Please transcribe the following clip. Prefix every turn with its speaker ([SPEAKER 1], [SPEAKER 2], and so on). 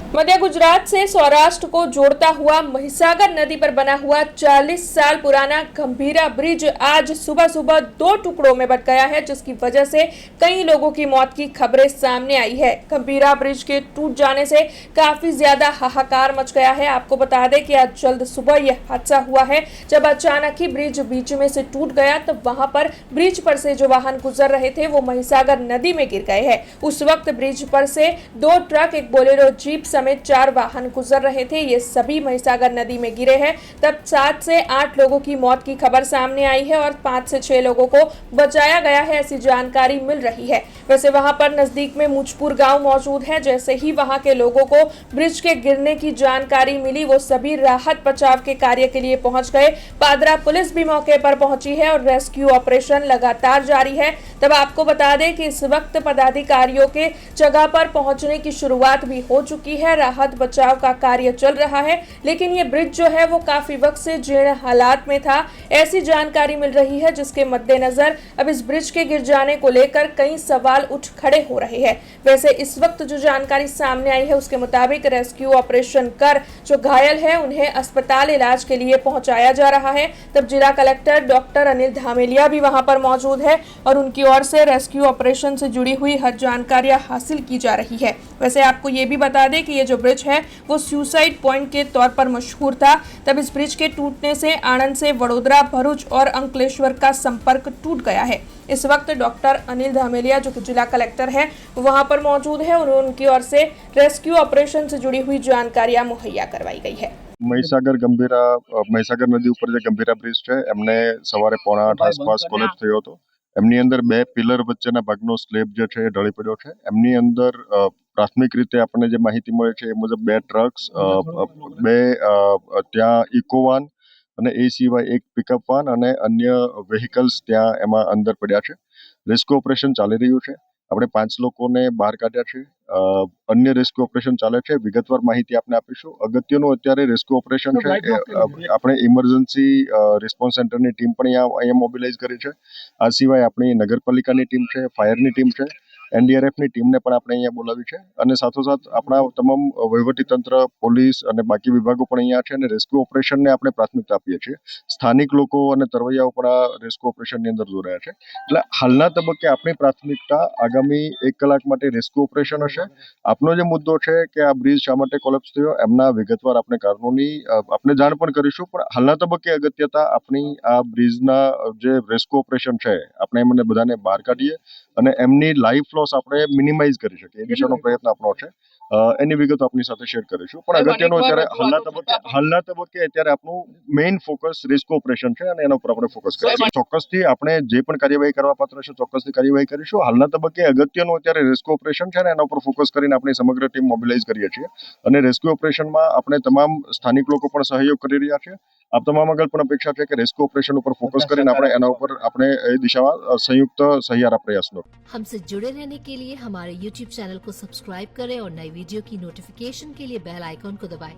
[SPEAKER 1] मध्य गुजरात से सौराष्ट्र को जोड़ता हुआ महिसागर नदी पर बना हुआ 40 साल पुराना गंभीरा ब्रिज आज सुबह सुबह दो टुकड़ों में बंट गया है, जिसकी वजह से कई लोगों की मौत की खबरें सामने आई है। गंभीरा ब्रिज के टूट जाने से काफी ज्यादा हाहाकार मच गया है। आपको बता दें कि आज जल्द सुबह यह हादसा हुआ है, जब अचानक ही ब्रिज बीच में से टूट गया। तो वहां पर ब्रिज पर से जो वाहन गुजर रहे थे वो महिसागर नदी में गिर गए हैं। उस वक्त ब्रिज पर से दो ट्रक, एक बोलेरो जीप समेत 4 वाहन गुजर रहे थे। ये सभी महिसागर नदी में गिरे हैं। तब 7 से 8 लोगों की मौत की खबर सामने आई है और 5 से 6 लोगों को बचाया गया है, ऐसी जानकारी मिल रही है। वैसे वहां पर नजदीक में मुझपुर गांव मौजूद है। जैसे ही वहां के लोगों को ब्रिज के गिरने की जानकारी मिली, वो सभी राहत बचाव के कार्य के लिए पहुंच गए। पादरा पुलिस भी मौके पर पहुंची है और रेस्क्यू ऑपरेशन लगातार जारी है। तब आपको बता दें कि इस वक्त पदाधिकारियों के जगह पर पहुंचने की शुरुआत भी हो चुकी है। राहत बचाव का कार्य चल रहा है, लेकिन ये ब्रिज जो है वो काफी वक्त से जीर्ण हालात में था, ऐसी जानकारी मिल रही है, जिसके मद्देनजर अब इस ब्रिज के गिर जाने को लेकर कई सवाल उठ खड़े हो रहे हैं। वैसे इस वक्त जो जानकारी सामने आई है उसके मुताबिक रेस्क्यू ऑपरेशन कर जो घायल है उन्हें अस्पताल इलाज के लिए पहुंचाया जा रहा है। तब जिला कलेक्टर डॉक्टर अनिल धामेलिया भी वहां पर मौजूद है और उनकी ओर से रेस्क्यू ऑपरेशन से जुड़ी हुई हर जानकारियां हासिल की जा रही है। वैसे आपको ये भी बता दें कि ये जो ब्रिज है वो सुसाइड पॉइंट के तौर पर मशहूर था। तब इस ब्रिज के टूटने से आणंद से वडोदरा, भरूच और अंकलेश्वर का संपर्क टूट गया है। इस वक्त डॉक्टर अनिल धामेलिया जो कि जिला कलेक्टर है वहां पर मौजूद है और उनकी ओर से रेस्क्यू ऑपरेशन से जुड़ी हुई जानकारियां मुहैया करवाई गई है।
[SPEAKER 2] મહીસાગર નદી ઉપર જે ગંભીરા બ્રિજ છે એમને સવારે 7:45 આસપાસ કોલેપ્સ થયો હતો। એમની અંદર 2 પિલર વચ્ચેના ભાગનો સ્લેબ જે છે એ ઢળી પડ્યો છે। એમની અંદર પ્રાથમિક રીતે આપણને જે માહિતી મળે છે એ મુજબ 2 ટ્રક્સ, 2 ત્યાં ઇકોવાન અને એ સિવાય એક પિકઅપ વાન અને અન્ય વેહિકલ્સ ત્યાં એમાં અંદર પડ્યા છે। રેસ્ક્યુ ઓપરેશન ચાલી રહ્યું છે। આપણે 5 લોકોને બહાર કાઢ્યા છે। અન્ય રેસ્ક્યુ ઓપરેશન ચાલે છે। વિગતવાર માહિતી આપને આપીશું। અગત્યનું અત્યારે રેસ્ક્યુ ઓપરેશન છે આપણે ઇમરજન્સી રિસ્પોન્સ સેન્ટરની ટીમ પણ અહીંયા મોબિલાઇઝ કરી છે। આ સિવાય આપણી નગરપાલિકાની ટીમ છે, ફાયરની ટીમ છે, એનડીઆરએફની ટીમને પણ આપણે અહીંયા બોલાવી છે અને સાથોસાથ આપણા તમામ વહીવટીતંત્ર, પોલીસ અને બાકી વિભાગો પણ અહીંયા છે અને રેસ્ક્યુ ઓપરેશનને આપણે પ્રાથમિકતા આપીએ છીએ। સ્થાનિક લોકો અને તરવૈયાઓ પણ આ રેસ્ક્યુ ઓપરેશનની અંદર જોડાયા છે। એટલે હાલના તબક્કે આપણી પ્રાથમિકતા આગામી 1 કલાક માટે રેસ્ક્યુ ઓપરેશન હશે। આપનો જે મુદ્દો છે કે આ બ્રિજ શા માટે કોલેપ્સ થયો એમના વિગતવાર આપણે કારણોની આપણે જાણ પણ કરીશું, પણ હાલના તબક્કે અગત્યતા આપણી આ બ્રિજના જે રેસ્ક્યુ ઓપરેશન છે આપણે એમને બધાને બહાર કાઢીએ અને એમની લાઈફ લોસ આપણે મિનિમાઇઝ કરી શકીએ એ દિશાનો પ્રયત્ન આપણો છે। એની વિગતો આપની સાથે શેર કરીશું, પણ અગત્યનું અત્યારે હાલના તબક્કે અત્યારે આપણું મેઇન ફોકસ રેસ્ક્યુ ઓપરેશન છે અને એના ઉપર આપણે ફોકસ કરીશું। ચોક્કસથી આપણે જે પણ કાર્યવાહી કરવા પાત્ર છે ચોક્કસથી કાર્યવાહી કરીશું। હાલના તબક્કે અગત્યનું અત્યારે રેસ્ક્યુ ઓપરેશન છે અને એના ઉપર ફોકસ કરીને આપણી સમગ્ર ટીમ મોબિલાઇઝ કરીએ છીએ અને રેસ્ક્યુ ઓપરેશનમાં આપણે તમામ સ્થાનિક લોકો પણ સહયોગ કરી રહ્યા છે। આપ તમામ આગળ પણ અપેક્ષા છે કે રેસ્ક્યુ ઓપરેશન ઉપર ફોકસ કરીને આપણે એના ઉપર આપણે એ દિશામાં સંયુक्त સહિયારા પ્રયાસ લો।
[SPEAKER 3] हमसे जुड़े रहने के लिए हमारे YouTube चैनल को सब्सक्राइब करें और नई वीडियो की नोटिफिकेशन के लिए बेल आइकॉन को दबाएं।